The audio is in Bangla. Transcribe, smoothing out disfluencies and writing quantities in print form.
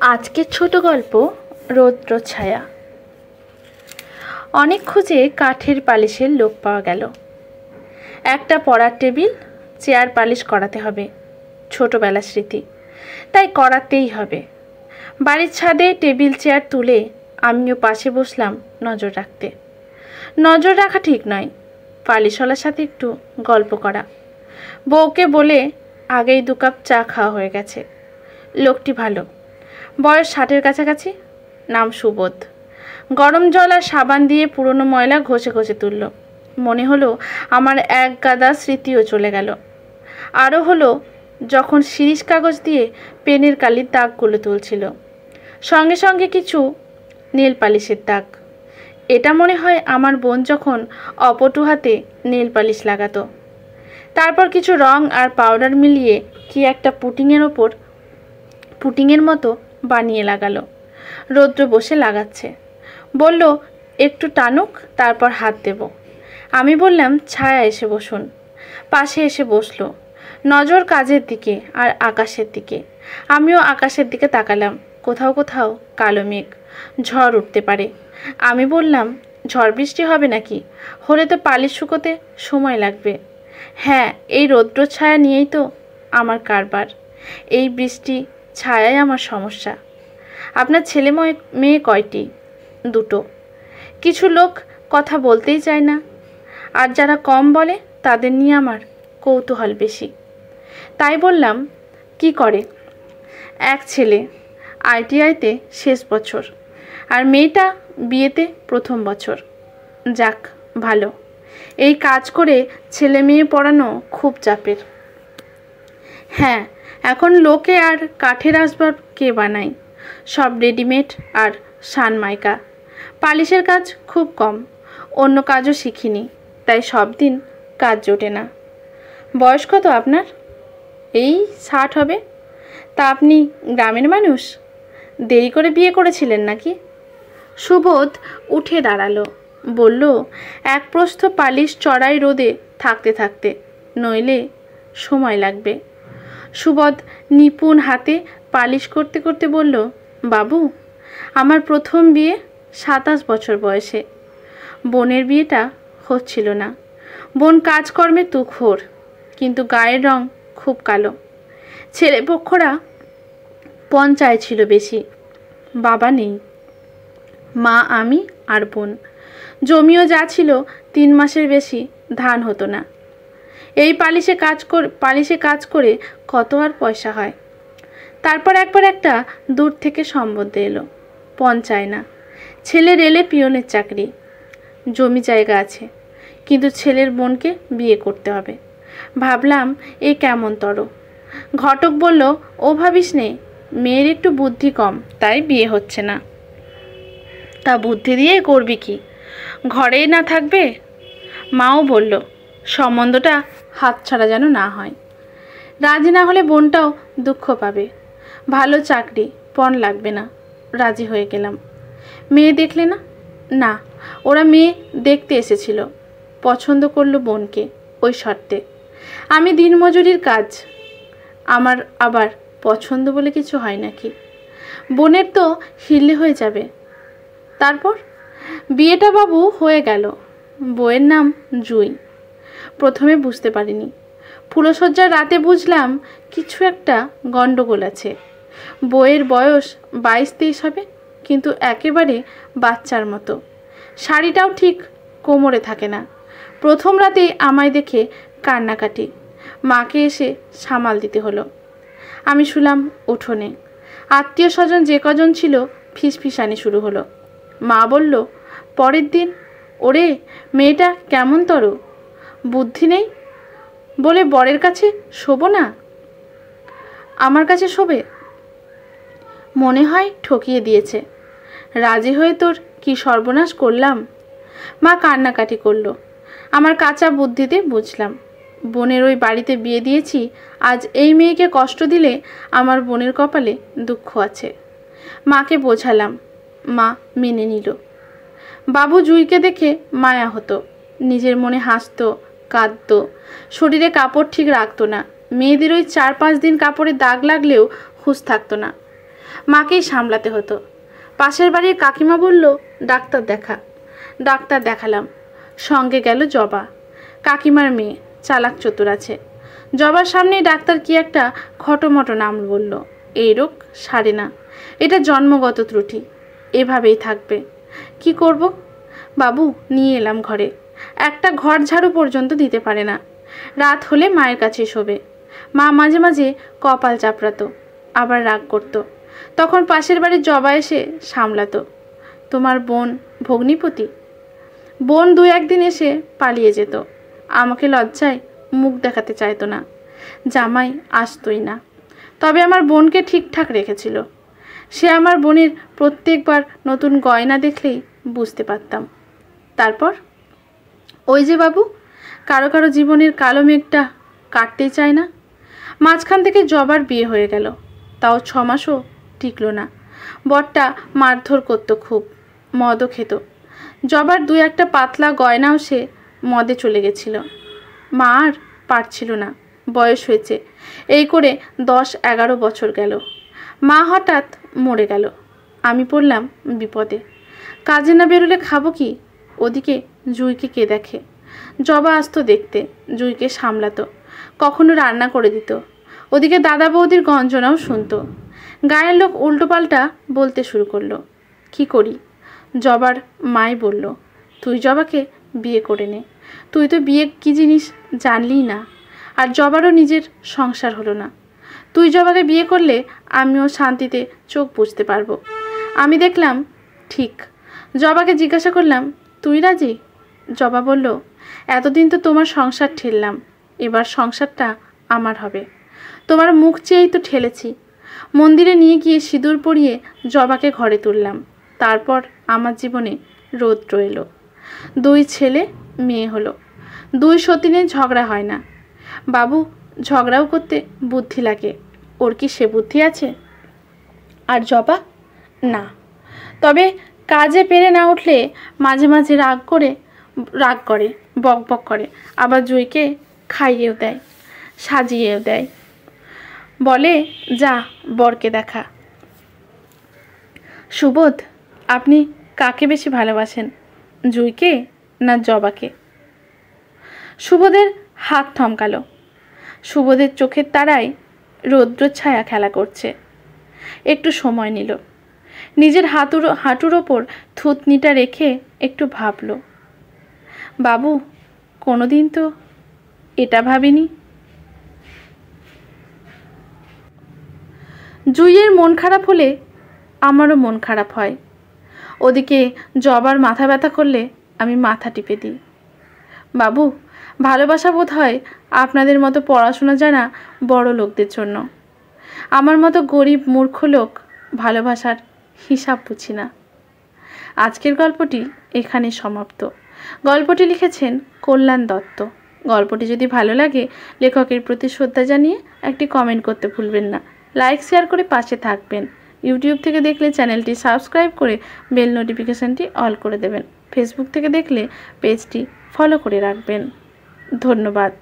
আজকের ছোট গল্প রৌদ্র ছায়া। অনেক খুঁজে কাঠের পালিশের লোক পাওয়া গেল। একটা পড়ার টেবিল, চেয়ার পালিশ করাতে হবে, ছোটবেলার স্মৃতি, তাই করাতেই হবে। বাড়ির ছাদে টেবিল চেয়ার তুলে আমিও পাশে বসলাম নজর রাখতে। নজর রাখা ঠিক নয়, পালিশওয়ালার সাথে একটু গল্প করা। বউকে বলে আগেই 2 কাপ চা খাওয়া হয়ে গেছে। লোকটি ভালো, বয়স 60-এর কাছাকাছি, নাম সুবোধ। গরম জল আর সাবান দিয়ে পুরনো ময়লা ঘষে ঘষে তুলল। মনে হলো আমার এক গাদা স্মৃতিও চলে গেল। আরও হলো যখন শিরিষ কাগজ দিয়ে পেনের কালির দাগগুলো তুলছিল, সঙ্গে সঙ্গে কিছু নেল পালিশের দাগ। এটা মনে হয় আমার বোন যখন অপটু হাতে নেল পালিশ লাগাতো। তারপর কিছু রং আর পাউডার মিলিয়ে কি একটা পুটিংয়ের মতো বানিয়ে লাগালো। রৌদ্র বসে লাগাচ্ছে, বলল একটু টানুক, তারপর হাত দেব। আমি বললাম ছায়া এসে বসুন। পাশে এসে বসলো, নজর কাজের দিকে আর আকাশের দিকে। আমিও আকাশের দিকে তাকালাম। কোথাও কোথাও কালো মেঘ, ঝড় উঠতে পারে। আমি বললাম ঝড় বৃষ্টি হবে নাকি? হলে তো পালিশ শুকোতে সময় লাগবে। হ্যাঁ, এই রৌদ্র ছায়া নিয়েই তো আমার কারবার। এই বৃষ্টি ছায়াই আমার সমস্যা। আপনার ছেলে মেয়ে কয়টি? 2টো। কিছু লোক কথা বলতেই চায় না, আর যারা কম বলে তাদের নিয়ে আমার কৌতূহল বেশি। তাই বললাম কি করে? এক ছেলে ITI-তে শেষ বছর, আর মেয়েটা বিয়েতে প্রথম বছর। যাক ভালো, এই কাজ করে ছেলে মেয়ে পড়ানো খুব চাপের। হ্যাঁ, এখন লোকে আর কাঠের আসবাব কে বানায়? সব রেডিমেড আর সানমাইকা। পালিশের কাজ খুব কম, অন্য কাজও শিখিনি, তাই সব দিন কাজ জোটে না। বয়স কত আপনার? এই 60 হবে। তা আপনি গ্রামের মানুষ? দেরি করে বিয়ে করেছিলেন নাকি? সুবোধ উঠে দাঁড়ালো, বলল এক প্রস্থ পালিশ চড়াই রোদে থাকতে থাকতে, নইলে সময় লাগবে। সুবোধ নিপুণ হাতে পালিশ করতে করতে বলল, বাবু, আমার প্রথম বিয়ে 27 বছর বয়সে। বোনের বিয়েটা হচ্ছিল না। বোন কাজকর্মে তুখোড়, কিন্তু গায়ের রং খুব কালো। ছেলেপক্ষরা পণ চাইছিল বেশি। বাবা নেই, মা, আমি আর বোন। জমিও যা ছিল 3 মাসের বেশি ধান হতো না। এই পালিশে কাজ করে কত আর পয়সা হয়। তারপর একবার একটা দূর থেকে সম্বন্ধ এলো, পণ চায় না। ছেলে রেলে পিয়নের চাকরি, জমি জায়গা আছে, কিন্তু ছেলের বোনকে বিয়ে করতে হবে। ভাবলাম এ কেমন তর। ঘটক বলল, ও ভাবিস নে, মেয়ের একটু বুদ্ধি কম, তাই বিয়ে হচ্ছে না। তা বুদ্ধি দিয়ে করবি কি? ঘরেই না থাকবে? মাও বলল সম্বন্ধটা হাতছাড়া যেন না হয়। রাজি না হলে বোনটাও দুঃখ পাবে। ভালো চাকরি, পণ লাগবে না। রাজি হয়ে গেলাম। মেয়ে দেখলে না? না, ওরা মেয়ে দেখতে এসেছিল, পছন্দ করলো বোনকে ওই শর্তে। আমি দিনমজুরির কাজ, আমার আবার পছন্দ বলে কিছু হয় নাকি? বোনের তো হিল্লে হয়ে যাবে। তারপর বিয়েটা বাবু হয়ে গেল। বউয়ের নাম জুঁই। প্রথমে বুঝতে পারিনি, ফুলশয্যার রাতে বুঝলাম কিছু একটা গন্ডগোল আছে। বউয়ের বয়স 22-23 হবে, কিন্তু একেবারে বাচ্চার মতো। শাড়িটাও ঠিক কোমরে থাকে না। প্রথম রাতেই আমায় দেখে কান্নাকাটি। মাকে এসে সামাল দিতে হলো। আমি শুলাম উঠোনে। আত্মীয় স্বজন যে কজন ছিল ফিসফিসানি শুরু হলো। মা বলল পরের দিন, ওরে মেয়েটা কেমন তর, বুদ্ধি নেই বলে বরের কাছে শোবো না? আমার কাছে শোবে? মনে হয় ঠকিয়ে দিয়েছে। রাজি হয়ে তোর কি সর্বনাশ করলাম। মা কান্নাকাটি করলো। আমার কাঁচা বুদ্ধিতে বুঝলাম, বোনের ওই বাড়িতে বিয়ে দিয়েছি, আজ এই মেয়েকে কষ্ট দিলে আমার বোনের কপালে দুঃখ আছে। মাকে বোঝালাম, মা মেনে নিল। বাবু জুঁইকে দেখে মায়া হতো, নিজের মনে হাসতো, কাঁদতো, শরীরে কাপড় ঠিক রাখতো না। মেয়েদের ওই 4-5 দিন কাপড়ে দাগ লাগলেও হুঁশ থাকতো না। মাকেই সামলাতে হতো। পাশের বাড়ির কাকিমা বলল ডাক্তার দেখা। ডাক্তার দেখালাম। সঙ্গে গেল জবা, কাকিমার মেয়ে, চালাক চতুর আছে। জবার সামনেই ডাক্তার কি একটা খটোমটো নাম বলল, এই রোগ সারে না, এটা জন্মগত ত্রুটি, এভাবেই থাকবে। কি করব? বাবু নিয়ে এলাম ঘরে। একটা ঘর ঝাড়ু পর্যন্ত দিতে পারে না। রাত হলে মায়ের কাছে শোবে। মা মাঝে মাঝে কপাল চাপড়াতো, আবার রাগ করতো। তখন পাশের বাড়ির জবা এসে সামলাতো। তোমার বোন ভগ্নিপতি? বোন 2-1 দিন এসে পালিয়ে যেত। আমাকে লজ্জায় মুখ দেখাতে চাইতো না। জামাই আসতোই না। তবে আমার বোনকে ঠিকঠাক রেখেছিল। সে আমার বোনের প্রত্যেকবার নতুন গয়না দেখলেই বুঝতে পারতাম। তারপর ওই যে বাবু, কারো কারো জীবনের কালো মেঘটা কাটতেই চায় না। মাঝখান থেকে জবার বিয়ে হয়ে গেল, তাও 6 মাসও টিকলো না। বরটা মারধর করতো খুব, মদও খেত। জবার 2-1টা পাতলা গয়নাও সে মদে চলে গেছিল। মা আর পারছিল না, বয়স হয়েছে। এই করে 10-11 বছর গেল। মা হঠাৎ মরে গেল। আমি পড়লাম বিপদে। কাজে না বেরোলে খাবো কি? ওদিকে জুইকে কে দেখে? জবা আসতো দেখতে, জুইকে সামলাতো, কখনো রান্না করে দিত। ওদিকে দাদা বৌদির গঞ্জনাও শুনতো। গায়ের লোক উল্টোপাল্টা বলতে শুরু করলো। কি করি? জবার মাই বলল, তুই জবাকে বিয়ে করে নে। তুই তো বিয়ে কী জিনিস জানলি না, আর জবারও নিজের সংসার হলো না। তুই জবাকে বিয়ে করলে আমিও শান্তিতে চোখ বুঝতে পারবো। আমি দেখলাম ঠিক। জবাকে জিজ্ঞাসা করলাম, তুই রাজি? জবা বলল, এতদিন তো তোমার সংসার ঠেললাম, এবার সংসারটা আমার হবে। তোমার মুখ চেয়েই তো ঠেলেছি। মন্দিরে নিয়ে গিয়ে সিঁদুর পরিয়ে জবাকে ঘরে তুললাম। তারপর আমার জীবনে রৌদ্র এলো। 2 ছেলে মেয়ে হলো। 2 সতীনে ঝগড়া হয় না। বাবু, ঝগড়াও করতে বুদ্ধি লাগে। ওর কি সে বুদ্ধি আছে? আর জবা? না। তবে কাজে পেরে না উঠলে মাঝে মাঝে রাগ করে, বক বক করে। আবার জুইকে খাইয়েও দেয়, সাজিয়েও দেয়। বলে, যা বরকে দেখা। সুবোধ, আপনি কাকে বেশি ভালোবাসেন, জুইকে না জবাকে? সুবোধের হাত থমকালো। সুবোধের চোখের তারায় রৌদ্র ছায়া খেলা করছে। একটু সময় নিল। নিজের হাঁটুর ওপর থুতনিটা রেখে একটু ভাবল। বাবু, কোনোদিন তো এটা ভাবিনি। জুইয়ের মন খারাপ হলে আমারও মন খারাপ হয়। ওদিকে জবার মাথা ব্যথা করলে আমি মাথা টিপে দিই। বাবু, ভালোবাসা বোধ হয় আপনাদের মতো পড়াশোনা জানা বড় লোকদের জন্য। আমার মতো গরিব মূর্খ লোক ভালোবাসার হিসাব বুঝি না। আজকের গল্পটি এখানেই সমাপ্ত। গল্পটি লিখেছেন কল্যাণ দত্ত। গল্পটি যদি ভালো লাগে লেখকের প্রতি শ্রদ্ধা জানিয়ে একটি কমেন্ট করতে ভুলবেন না। লাইক শেয়ার করে পাশে থাকবেন। ইউটিউব থেকে দেখলে চ্যানেলটি সাবস্ক্রাইব করে বেল নোটিফিকেশানটি অল করে দেবেন। ফেসবুক থেকে দেখলে পেজটি ফলো করে রাখবেন। ধন্যবাদ।